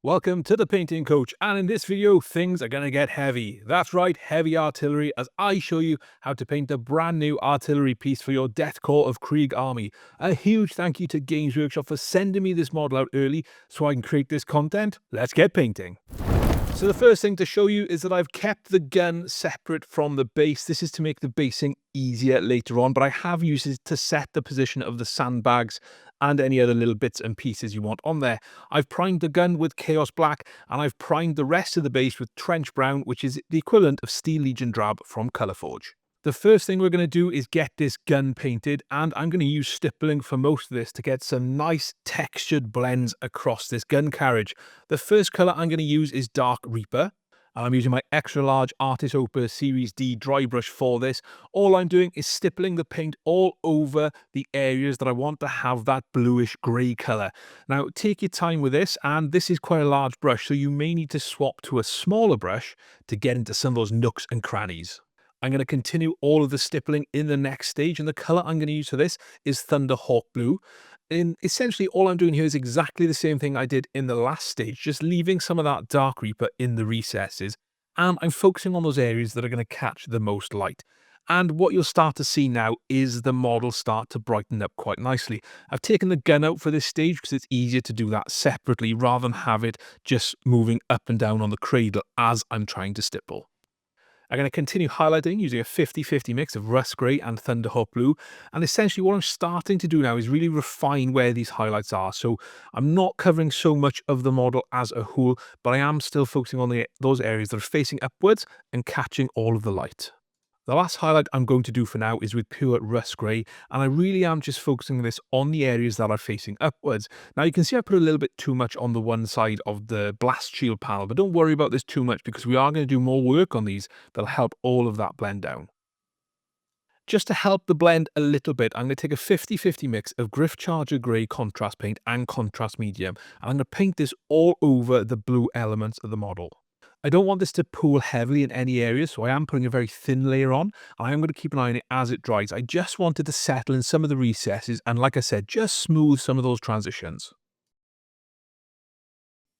Welcome to the Painting Coach, and in this video things are going to get heavy. That's right, heavy artillery, as I show you how to paint a brand new artillery piece for your Death Corps of Krieg army. A huge thank you to Games Workshop for sending me this model out early so I can create this content. Let's get painting. So the first thing to show you is that I've kept the gun separate from the base. This is to make the basing easier later on, but I have used it to set the position of the sandbags and any other little bits and pieces you want on there. I've primed the gun with Chaos Black, and I've primed the rest of the base with Trench Brown, which is the equivalent of Steel Legion Drab from Colourforge. The first thing we're going to do is get this gun painted, and I'm going to use stippling for most of this to get some nice textured blends across this gun carriage. The first colour I'm going to use is Dark Reaper. I'm using my extra large Artist Opus Series D dry brush for this. All I'm doing is stippling the paint all over the areas that I want to have that bluish grey colour. Now take your time with this, and this is quite a large brush, so you may need to swap to a smaller brush to get into some of those nooks and crannies. I'm going to continue all of the stippling in the next stage, and the colour I'm going to use for this is Thunderhawk Blue. And essentially all I'm doing here is exactly the same thing I did in the last stage, just leaving some of that Dark Reaper in the recesses, and I'm focusing on those areas that are going to catch the most light. And what you'll start to see now is the model start to brighten up quite nicely. I've taken the gun out for this stage because it's easier to do that separately rather than have it just moving up and down on the cradle as I'm trying to stipple. I'm going to continue highlighting using a 50-50 mix of Russ Grey and Thunderhawk Blue, and essentially what I'm starting to do now is really refine where these highlights are. So I'm not covering so much of the model as a whole, but I am still focusing on those areas that are facing upwards and catching all of the light. The last highlight I'm going to do for now is with pure Russ Grey, and I really am just focusing this on the areas that are facing upwards. Now you can see I put a little bit too much on the one side of the blast shield panel, but don't worry about this too much because we are going to do more work on these that'll help all of that blend down. Just to help the blend a little bit, I'm going to take a 50-50 mix of Gryph Charger Grey contrast paint and contrast medium, and I'm going to paint this all over the blue elements of the model. I don't want this to pool heavily in any areas, so I am putting a very thin layer on, and I am going to keep an eye on it as it dries. I just wanted to settle in some of the recesses, and like I said, just smooth some of those transitions.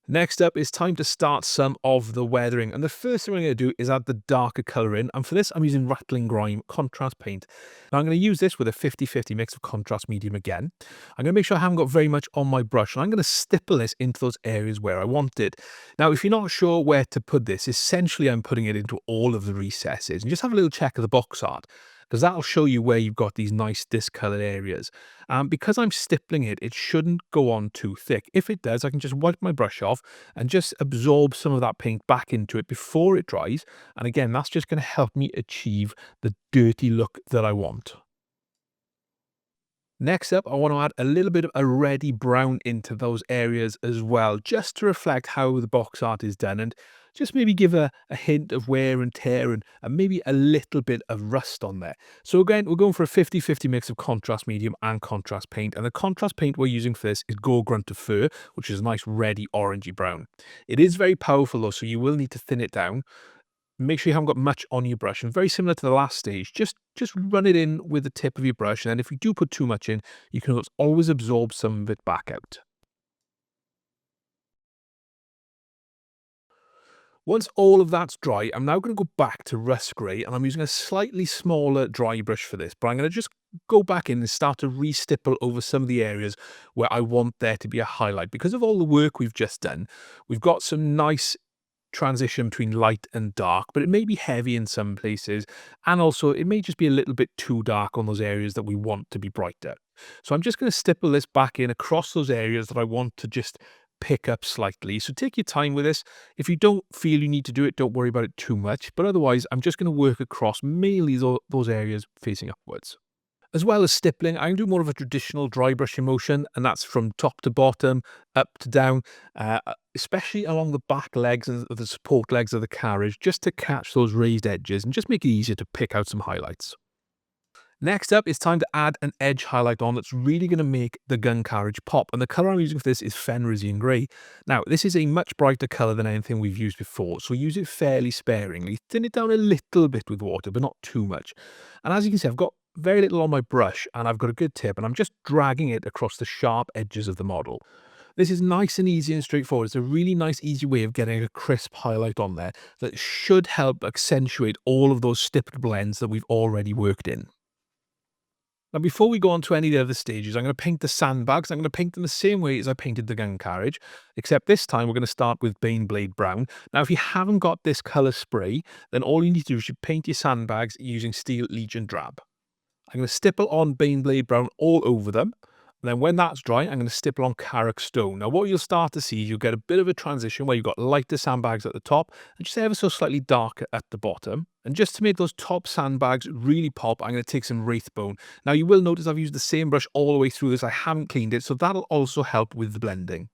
Next up, it's time to start some of the weathering, and the first thing I'm going to do is add the darker colour in, and for this I'm using Ratling Grime contrast paint. Now I'm going to use this with a 50-50 mix of contrast medium again. I'm going to make sure I haven't got very much on my brush, and I'm going to stipple this into those areas where I want it. Now if you're not sure where to put this, essentially I'm putting it into all of the recesses, and just have a little check of the box art, because that'll show you where you've got these nice discoloured areas. Because I'm stippling it, it shouldn't go on too thick. If it does, I can just wipe my brush off and just absorb some of that paint back into it before it dries. And again, that's just going to help me achieve the dirty look that I want. Next up, I want to add a little bit of a reddy brown into those areas as well, just to reflect how the box art is done, and just maybe give a hint of wear and tear and maybe a little bit of rust on there. So again, we're going for a 50-50 mix of contrast medium and contrast paint, and the contrast paint we're using for this is Gore Grunta Fur, which is a nice reddy orangey brown. It is very powerful though, so you will need to thin it down. Make sure you haven't got much on your brush, and very similar to the last stage, just run it in with the tip of your brush, and then if you do put too much in, you can always absorb some of it back out. Once all of that's dry, I'm now going to go back to Russ Grey, and I'm using a slightly smaller dry brush for this, but I'm going to just go back in and start to re-stipple over some of the areas where I want there to be a highlight. Because of all the work we've just done, we've got some nice transition between light and dark, but it may be heavy in some places, and also it may just be a little bit too dark on those areas that we want to be brighter. So I'm just going to stipple this back in across those areas that I want to just pick up slightly. So take your time with this. If you don't feel you need to do it, don't worry about it too much, but otherwise I'm just going to work across mainly those areas facing upwards. As well as stippling, I do more of a traditional dry brushing motion, and that's from top to bottom, up to down, especially along the back legs and the support legs of the carriage, just to catch those raised edges and just make it easier to pick out some highlights. Next up, it's time to add an edge highlight on that's really going to make the gun carriage pop, and the colour I'm using for this is Fenrisian Grey. Now, this is a much brighter colour than anything we've used before, so use it fairly sparingly. Thin it down a little bit with water, but not too much. And as you can see, I've got very little on my brush, and I've got a good tip, and I'm just dragging it across the sharp edges of the model. This is nice and easy and straightforward. It's a really nice, easy way of getting a crisp highlight on there that should help accentuate all of those stipped blends that we've already worked in. Now, before we go on to any of the other stages, I'm going to paint the sandbags. I'm going to paint them the same way as I painted the gun carriage, except this time we're going to start with Banebalde Brown. Now, if you haven't got this colour spray, then all you need to do is you paint your sandbags using Steel Legion Drab. I'm going to stipple on Banebalde Brown all over them. And then when that's dry, I'm going to stipple on Karak Stone. Now, what you'll start to see is you'll get a bit of a transition where you've got lighter sandbags at the top and just ever so slightly darker at the bottom. And just to make those top sandbags really pop, I'm going to take some Wraithbone. Now, you will notice I've used the same brush all the way through this. I haven't cleaned it, so that'll also help with the blending.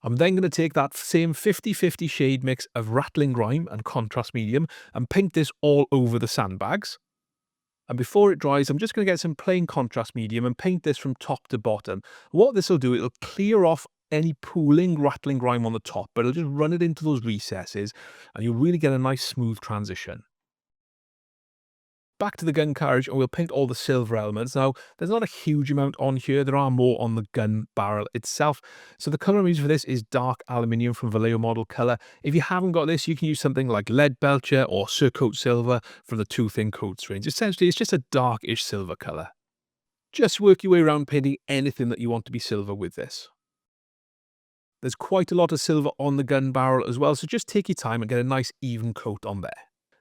I'm then going to take that same 50-50 shade mix of Ratling Grime and Contrast Medium and paint this all over the sandbags. And before it dries, I'm just going to get some plain contrast medium and paint this from top to bottom. What this will do, it'll clear off any pooling Ratling Grime on the top, but it'll just run it into those recesses and you'll really get a nice smooth transition. Back to the gun carriage and we'll paint all the silver elements. Now, there's not a huge amount on here. There are more on the gun barrel itself. So the colour I'm using for this is dark aluminium from Vallejo Model Colour. If you haven't got this, you can use something like lead belcher or surcoat silver from the Two Thin Coats range. Essentially, it's just a darkish silver colour. Just work your way around painting anything that you want to be silver with this. There's quite a lot of silver on the gun barrel as well, so just take your time and get a nice even coat on there.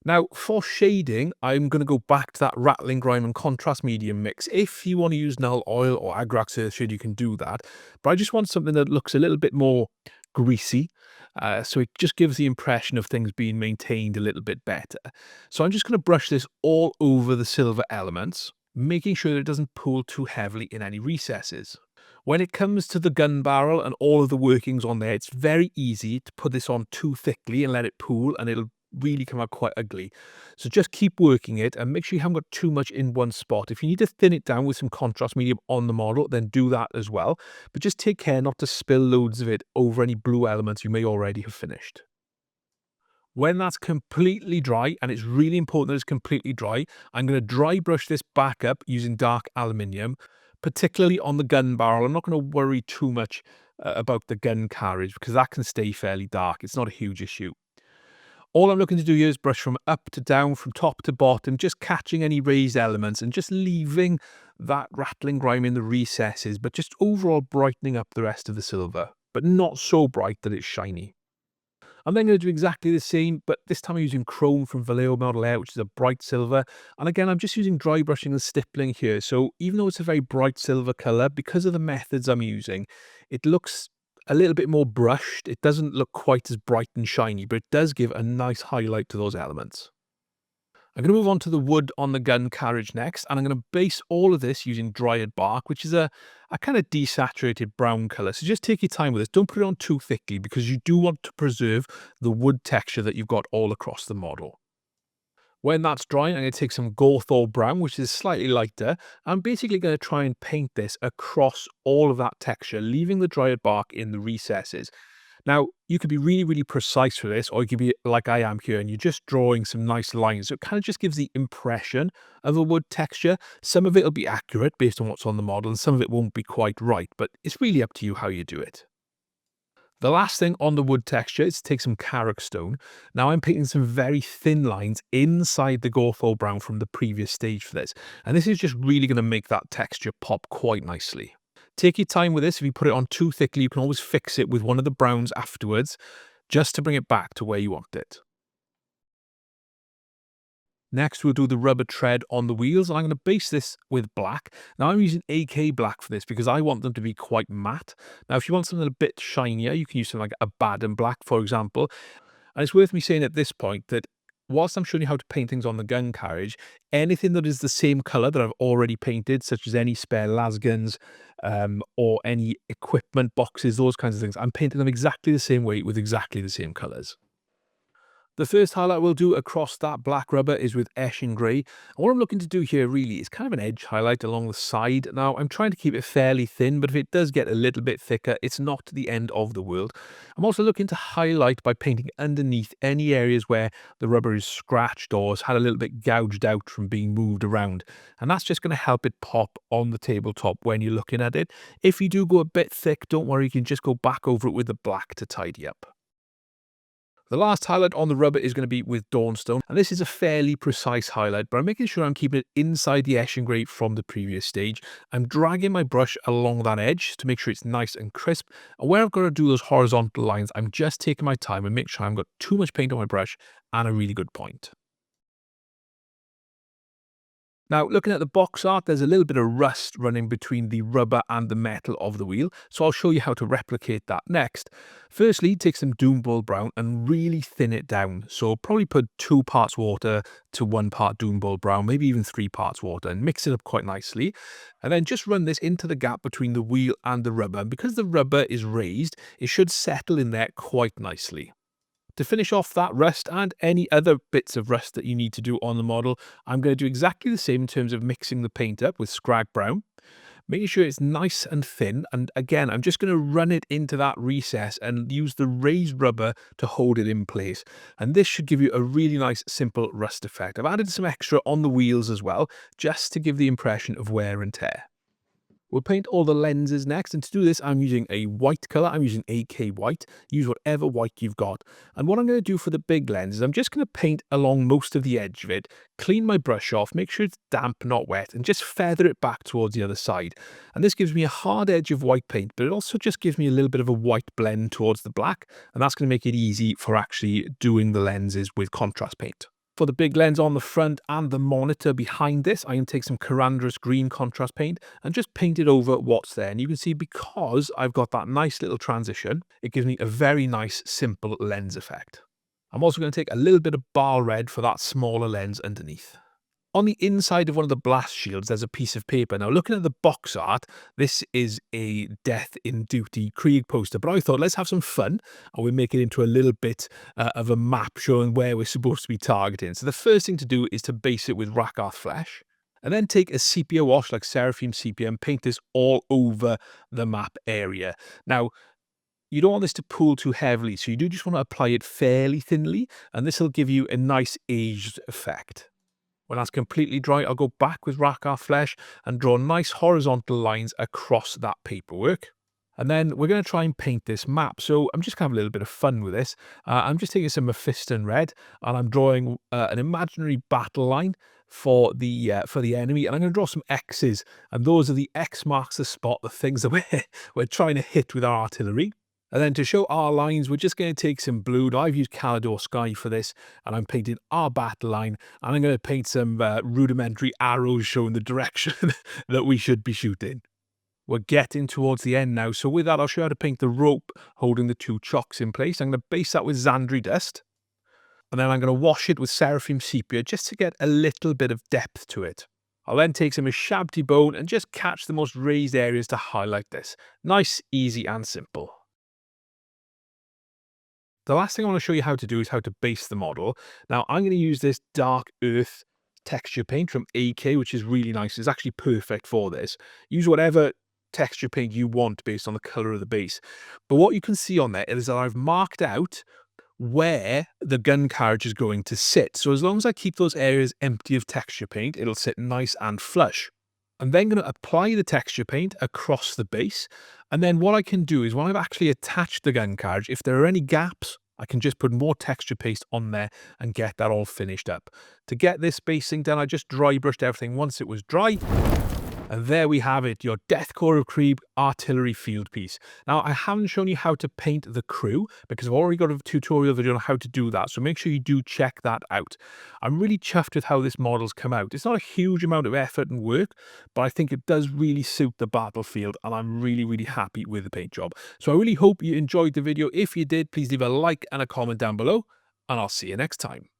Now, for shading, I'm going to go back to that Ratling Grime and Contrast Medium mix. If you want to use Null Oil or Agrax Earthshade, you can do that. But I just want something that looks a little bit more greasy, so it just gives the impression of things being maintained a little bit better. So I'm just going to brush this all over the silver elements, making sure that it doesn't pool too heavily in any recesses. When it comes to the gun barrel and all of the workings on there, it's very easy to put this on too thickly and let it pool, and it'll really come out quite ugly. So just keep working it and make sure you haven't got too much in one spot. If you need to thin it down with some contrast medium on the model, then do that as well. But just take care not to spill loads of it over any blue elements you may already have finished. When that's completely dry, and it's really important that it's completely dry, I'm going to dry brush this back up using dark aluminium, particularly on the gun barrel. I'm not going to worry too much about the gun carriage because that can stay fairly dark. It's not a huge issue. All I'm looking to do here is brush from up to down, from top to bottom, just catching any raised elements and just leaving that Ratling Grime in the recesses, but just overall brightening up the rest of the silver, but not so bright that it's shiny. I'm then going to do exactly the same, but this time I'm using Chrome from Vallejo Model Air, which is a bright silver. And again, I'm just using dry brushing and stippling here. So even though it's a very bright silver colour, because of the methods I'm using, it looks a little bit more brushed. It doesn't look quite as bright and shiny, but it does give a nice highlight to those elements. I'm going to move on to the wood on the gun carriage next, and I'm going to base all of this using Dryad Bark, which is a kind of desaturated brown colour. So just take your time with this. Don't put it on too thickly because you do want to preserve the wood texture that you've got all across the model. When that's dry, I'm going to take some Gorthor Brown, which is slightly lighter. I'm basically going to try and paint this across all of that texture, leaving the Dryad Bark in the recesses. Now, you could be really, really precise for this, or you could be like I am here, and you're just drawing some nice lines. So it kind of just gives the impression of a wood texture. Some of it will be accurate based on what's on the model, and some of it won't be quite right, but it's really up to you how you do it. The last thing on the wood texture is to take some Karak Stone. Now I'm painting some very thin lines inside the Gorthor Brown from the previous stage for this. And this is just really going to make that texture pop quite nicely. Take your time with this. If you put it on too thickly, you can always fix it with one of the browns afterwards, just to bring it back to where you want it. Next, we'll do the rubber tread on the wheels, and I'm going to base this with black. Now, I'm using AK black for this because I want them to be quite matte. Now, if you want something a bit shinier, you can use something like a Baden black, for example. And it's worth me saying at this point that whilst I'm showing you how to paint things on the gun carriage, anything that is the same colour that I've already painted, such as any spare lasguns or any equipment boxes, those kinds of things, I'm painting them exactly the same way with exactly the same colours. The first highlight we'll do across that black rubber is with Eshin Grey. And what I'm looking to do here really is kind of an edge highlight along the side. Now, I'm trying to keep it fairly thin, but if it does get a little bit thicker, it's not the end of the world. I'm also looking to highlight by painting underneath any areas where the rubber is scratched or has had a little bit gouged out from being moved around. And that's just going to help it pop on the tabletop when you're looking at it. If you do go a bit thick, don't worry, you can just go back over it with the black to tidy up. The last highlight on the rubber is going to be with Dawnstone, and this is a fairly precise highlight, but I'm making sure I'm keeping it inside the Eshin Grey from the previous stage. I'm dragging my brush along that edge to make sure it's nice and crisp, and where I've got to do those horizontal lines, I'm just taking my time and make sure I haven't got too much paint on my brush and a really good point. Now, looking at the box art, there's a little bit of rust running between the rubber and the metal of the wheel, so I'll show you how to replicate that next. Firstly, take some Doombull Brown and really thin it down. So probably put 2 parts water to 1 part Doombull Brown, maybe even 3 parts water, and mix it up quite nicely. And then just run this into the gap between the wheel and the rubber. And because the rubber is raised, it should settle in there quite nicely. To finish off that rust and any other bits of rust that you need to do on the model, I'm going to do exactly the same in terms of mixing the paint up with Skrag Brown, making sure it's nice and thin. And again, I'm just going to run it into that recess and use the raised rubber to hold it in place. And this should give you a really nice, simple rust effect. I've added some extra on the wheels as well, just to give the impression of wear and tear. We'll paint all the lenses next, and to do this I'm using a white colour. I'm using AK white. Use whatever white you've got. And what I'm going to do for the big lens is I'm just going to paint along most of the edge of it, clean my brush off, make sure it's damp, not wet, and just feather it back towards the other side. And this gives me a hard edge of white paint, but it also just gives me a little bit of a white blend towards the black, and that's going to make it easy for actually doing the lenses with contrast paint. For the big lens on the front and the monitor behind this, I can take some Carandra's green contrast paint and just paint it over what's there. And you can see because I've got that nice little transition, it gives me a very nice, simple lens effect. I'm also going to take a little bit of bar red for that smaller lens underneath. On the inside of one of the blast shields, there's a piece of paper. Now, looking at the box art, this is a Death in Duty Krieg poster, but I thought let's have some fun and we'll make it into a little bit of a map showing where we're supposed to be targeting. So the first thing to do is to base it with Rakarth Flesh, and then take a sepia wash like Seraphim Sepia and paint this all over the map area. Now, you don't want this to pool too heavily, so you do just want to apply it fairly thinly, and this will give you a nice aged effect. When that's completely dry, I'll go back with Rakarth Flesh and draw nice horizontal lines across that paperwork. And then we're going to try and paint this map. So I'm just going to have a little bit of fun with this. I'm just taking some Mephiston red and I'm drawing an imaginary battle line for the enemy. And I'm going to draw some X's. And those are the X marks the spot, the things that we're trying to hit with our artillery. And then to show our lines, we're just going to take some blue. Now, I've used Calidor Sky for this, and I'm painting our battle line. And I'm going to paint some rudimentary arrows showing the direction that we should be shooting. We're getting towards the end now, so with that, I'll show you how to paint the rope holding the 2 chocks in place. I'm going to base that with Zandri dust. And then I'm going to wash it with Seraphim Sepia just to get a little bit of depth to it. I'll then take some Shabti bone and just catch the most raised areas to highlight this. Nice, easy, and simple. The last thing I want to show you how to do is how to base the model. Now, I'm going to use this Dark Earth texture paint from AK, which is really nice. It's actually perfect for this. Use whatever texture paint you want based on the colour of the base. But what you can see on there is that I've marked out where the gun carriage is going to sit. So as long as I keep those areas empty of texture paint, it'll sit nice and flush. I'm then going to apply the texture paint across the base. And then what I can do is when I've actually attached the gun carriage, if there are any gaps, I can just put more texture paste on there and get that all finished up. To get this basing done, I just dry brushed everything once it was dry. And there we have it, your Deathcore of Krieg artillery field piece. Now, I haven't shown you how to paint the crew because I've already got a tutorial video on how to do that, so make sure you do check that out. I'm really chuffed with how this model's come out. It's not a huge amount of effort and work, but I think it does really suit the battlefield, and I'm really, really happy with the paint job. So I really hope you enjoyed the video. If you did, please leave a like and a comment down below, and I'll see you next time.